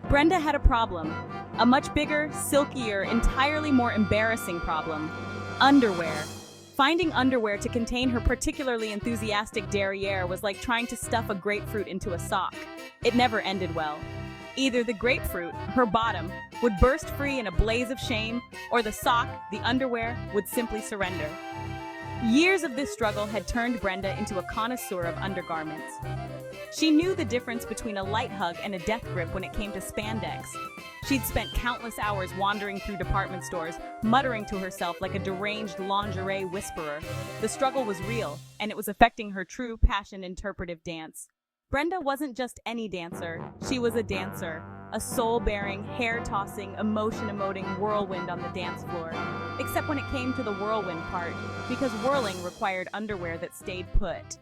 Brenda had a problem. A much bigger, silkier, entirely more embarrassing problem. Underwear. Finding underwear to contain her particularly enthusiastic derriere was like trying to stuff a grapefruit into a sock. It never ended well. Either the grapefruit, her bottom, would burst free in a blaze of shame, or the sock, the underwear, would simply surrender. Years of this struggle had turned Brenda into a connoisseur of undergarments. She knew the difference between a light hug and a death grip when it came to spandex. She'd spent countless hours wandering through department stores, muttering to herself like a deranged lingerie whisperer. The struggle was real, and it was affecting her true passion interpretive dance. Brenda wasn't just any dancer, she was a dancer. A soul-bearing, hair-tossing, emotion-emoting whirlwind on the dance floor. Except when it came to the whirlwind part, because whirling required underwear that stayed put.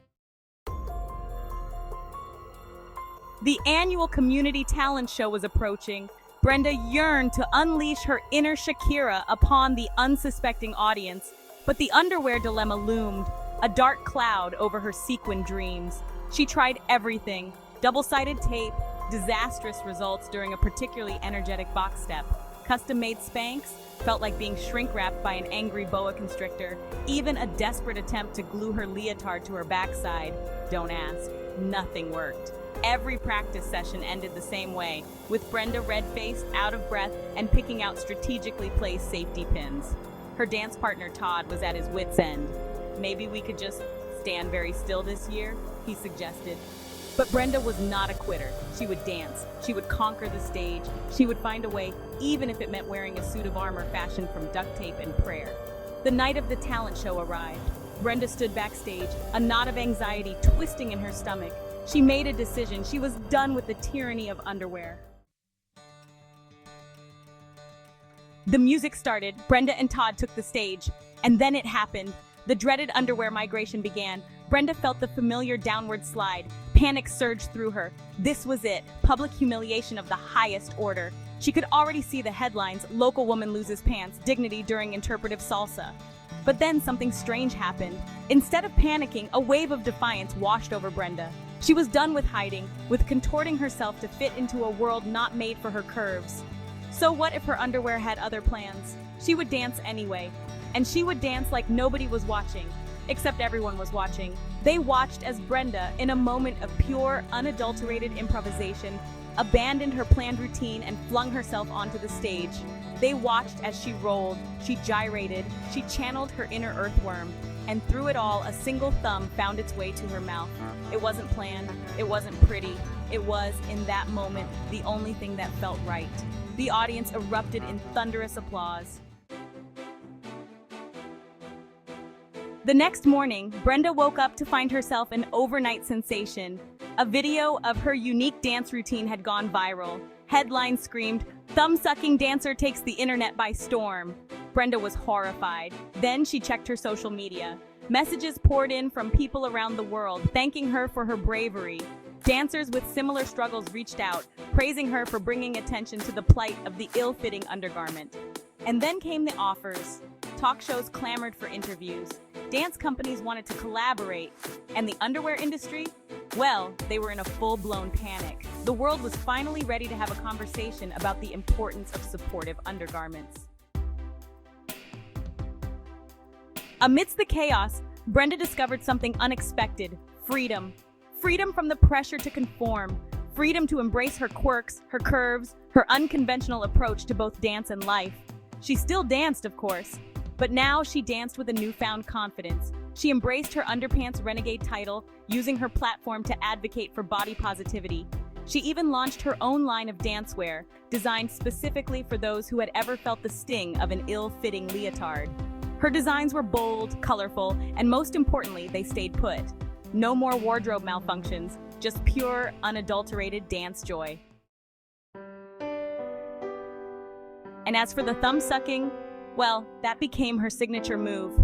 The annual community talent show was approaching. Brenda yearned to unleash her inner Shakira upon the unsuspecting audience, but the underwear dilemma loomed, a dark cloud over her sequin dreams. She tried everything, double-sided tape, disastrous results during a particularly energetic box step. Custom-made Spanx felt like being shrink-wrapped by an angry boa constrictor. Even a desperate attempt to glue her leotard to her backside. Don't ask. Nothing worked. Every practice session ended the same way, with Brenda red-faced, out of breath, and picking out strategically placed safety pins. Her dance partner Todd was at his wit's end. Maybe we could just stand very still this year, he suggested. But Brenda was not a quitter. She would dance. She would conquer the stage. She would find a way, even if it meant wearing a suit of armor fashioned from duct tape and prayer. The night of the talent show arrived. Brenda stood backstage, a knot of anxiety twisting in her stomach. She made a decision. She was done with the tyranny of underwear. The music started. Brenda and Todd took the stage. And then it happened. The dreaded underwear migration began. Brenda felt the familiar downward slide. Panic surged through her. This was it. Public humiliation of the highest order. She could already see the headlines, "Local woman loses pants, dignity during interpretive salsa." But then something strange happened. Instead of panicking, a wave of defiance washed over Brenda. She was done with hiding, with contorting herself to fit into a world not made for her curves. So what if her underwear had other plans? She would dance anyway. And she would dance like nobody was watching. Except everyone was watching. They watched as Brenda, in a moment of pure, unadulterated improvisation, abandoned her planned routine and flung herself onto the stage. They watched as she rolled, she gyrated, she channeled her inner earthworm, and through it all, a single thumb found its way to her mouth. It wasn't planned, it wasn't pretty, it was, in that moment, the only thing that felt right. The audience erupted in thunderous applause. The next morning, Brenda woke up to find herself an overnight sensation. A video of her unique dance routine had gone viral. Headlines screamed, "Thumb-sucking dancer takes the internet by storm." Brenda was horrified. Then she checked her social media. Messages poured in from people around the world, thanking her for her bravery. Dancers with similar struggles reached out, praising her for bringing attention to the plight of the ill-fitting undergarment. And then came the offers. Talk shows clamored for interviews. Dance companies wanted to collaborate. And the underwear industry? Well, they were in a full-blown panic. The world was finally ready to have a conversation about the importance of supportive undergarments. Amidst the chaos, Brenda discovered something unexpected: freedom. Freedom from the pressure to conform. Freedom to embrace her quirks, her curves, her unconventional approach to both dance and life. She still danced, of course, but now she danced with a newfound confidence. She embraced her underpants renegade title, using her platform to advocate for body positivity. She even launched her own line of dancewear, designed specifically for those who had ever felt the sting of an ill-fitting leotard. Her designs were bold, colorful, and most importantly, they stayed put. No more wardrobe malfunctions, just pure, unadulterated dance joy. And as for the thumb-sucking, well, that became her signature move.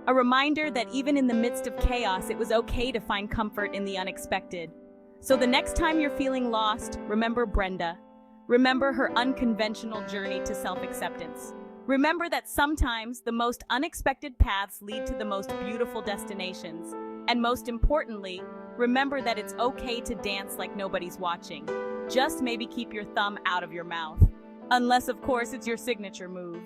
A reminder that even in the midst of chaos, it was okay to find comfort in the unexpected. So the next time you're feeling lost, remember Brenda. Remember her unconventional journey to self-acceptance. Remember that sometimes the most unexpected paths lead to the most beautiful destinations. And most importantly, remember that it's okay to dance like nobody's watching. Just maybe keep your thumb out of your mouth. Unless, of course, it's your signature move.